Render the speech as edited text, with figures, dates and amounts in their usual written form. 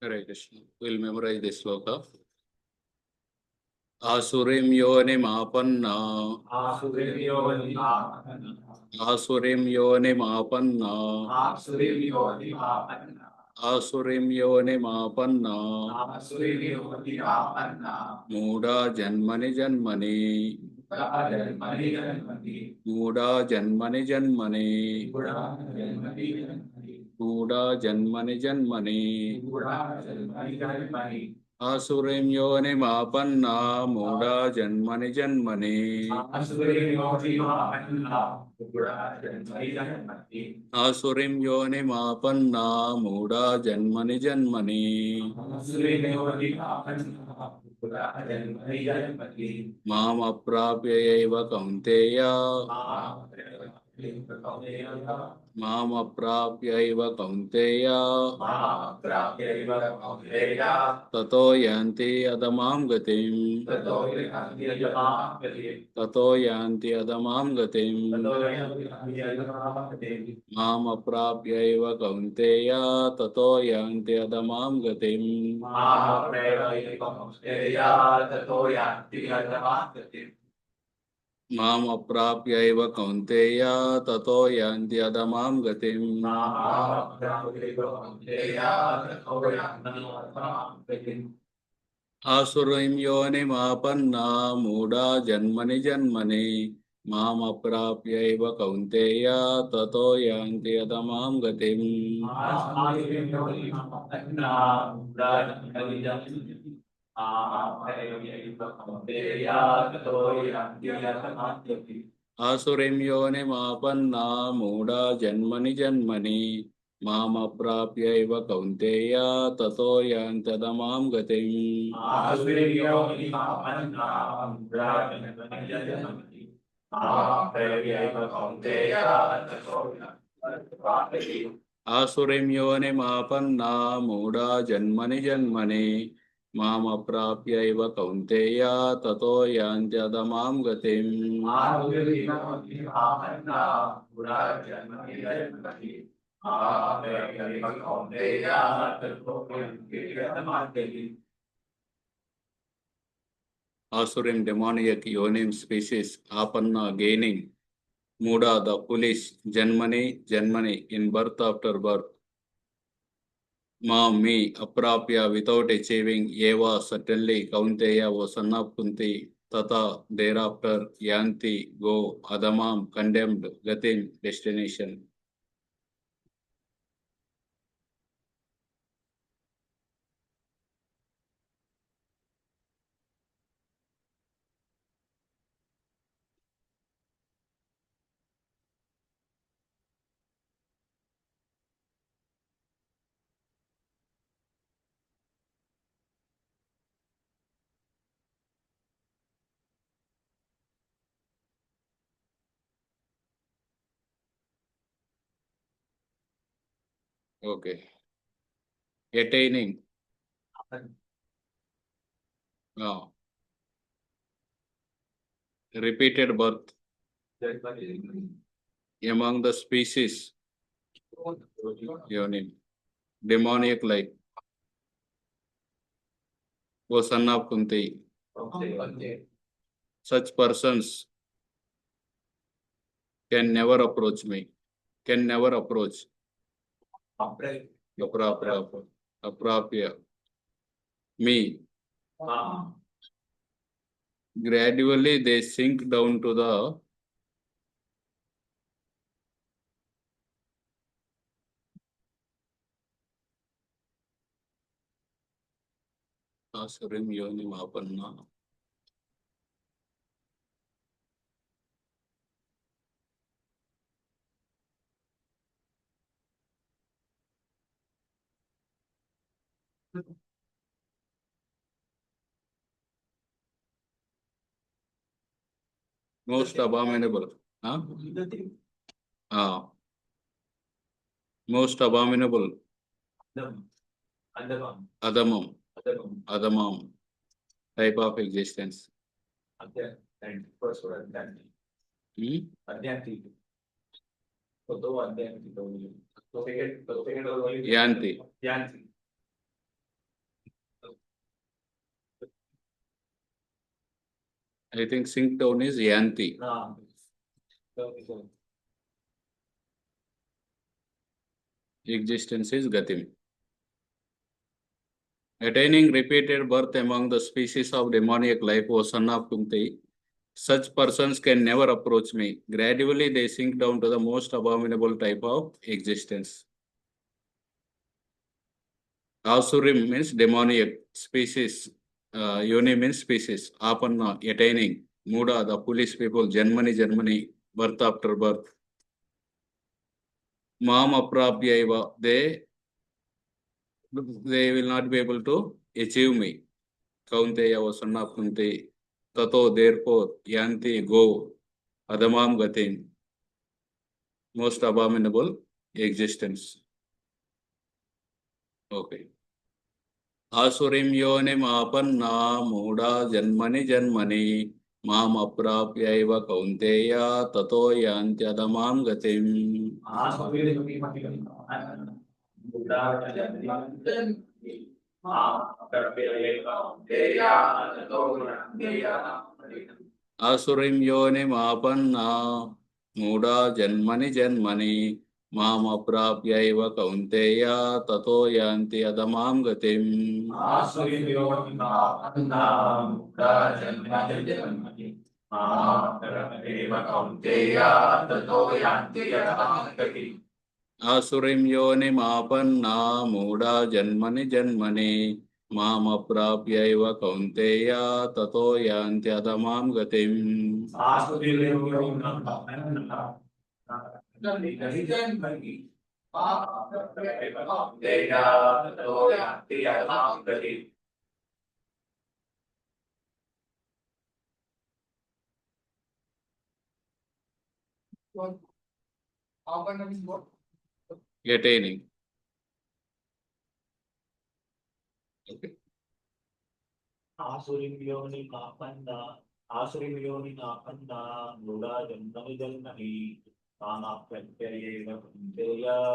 Hare Krishna. We'll memorize this sloka. Asurim yonimapanna. Asurim yonimapanna. Asurim yonimapanna. Asurim yonimapanna. Asurim yonimapanna. Asurim yonimapanna. Muda janmani janmani. Janmani janmani. Muda janmani janmani. Janmani janmani. Muda janmani janmani. Janmani janmani. Asurim yonimapanna. Muda janmani janmani. Asurim yonimapanna. Janmani janmani. Asurim yonimapanna. Muda janmani janmani. Asurim yonimapanna. Janmani janmani. Mam aprapyayaiva kaunteya. Mam aprapyaiva kaunteya. Tato yanti adamam gatim. Tato yanti adamam gatim. Mam aprapyaiva kaunteya. Tato yanti adamam gatim. Mam aprapyaiva kaunteya. Tato yanti adamam gatim. Asurim yonimapanna. Muda janmani janmani. Mam aprapyaiva kaunteya. Tato yanti adamam gatim. Asurim yonimapanna. Muda janmani janmani. Mam aprapyaiva kaunteya. Tato yanti adamam gatim. Asurim yonimapanna. Muda janmani janmani. Mam aprapyaiva kaunteya. Tato yanti adamam gatim. Asurim demoniac yonim species. Apanna gaining. Muda the foolish. Janmani janmani in birth after birth. Mam me aprapya without achieving. Eva certainly. Kaunteya was son of Kunti. Tata thereafter. Yanti go. Adamam condemned. Gatim destination. Okay. Attaining. Repeated birth among the species. Yonim. Demoniac like. O son of Kunti. Such persons can never approach me. Can never approach. Aprapya. Me. Gradually they sink down to the Asurim yonim apanna. Most abominable. Huh? Most abominable. Adamam. Adamam. Type of existence. Yanti. I think sink down is yanti. Existence is gatim. Attaining repeated birth among the species of demoniac life, O son of Kunti, such persons can never approach me. Gradually they sink down to the most abominable type of existence. Asurim means demoniac, species, Yoni means species, Apanna, attaining, Muda, the foolish people, Germany, birth after birth. Mam aprapyaiva, they will not be able to achieve me. Kaunteya, O son of Kunti, Tato, therefore, Yanti, go, Adamam gatim, most abominable existence. Okay. Asurim yonim apanna muda janmani mam aprapyaiva kaunteya tato yantyadamam gatim. Asurim yonim apanna muda janmani mam aprapyaiva kaunteya tato yanti adamam gatim. Asurim yonim apanna muda janmani mam aprapyaiva kaunteya tato yanti adamam gatim. Attaining. Okay. Asurim yoni muda janmani mana pratyayeva kunteya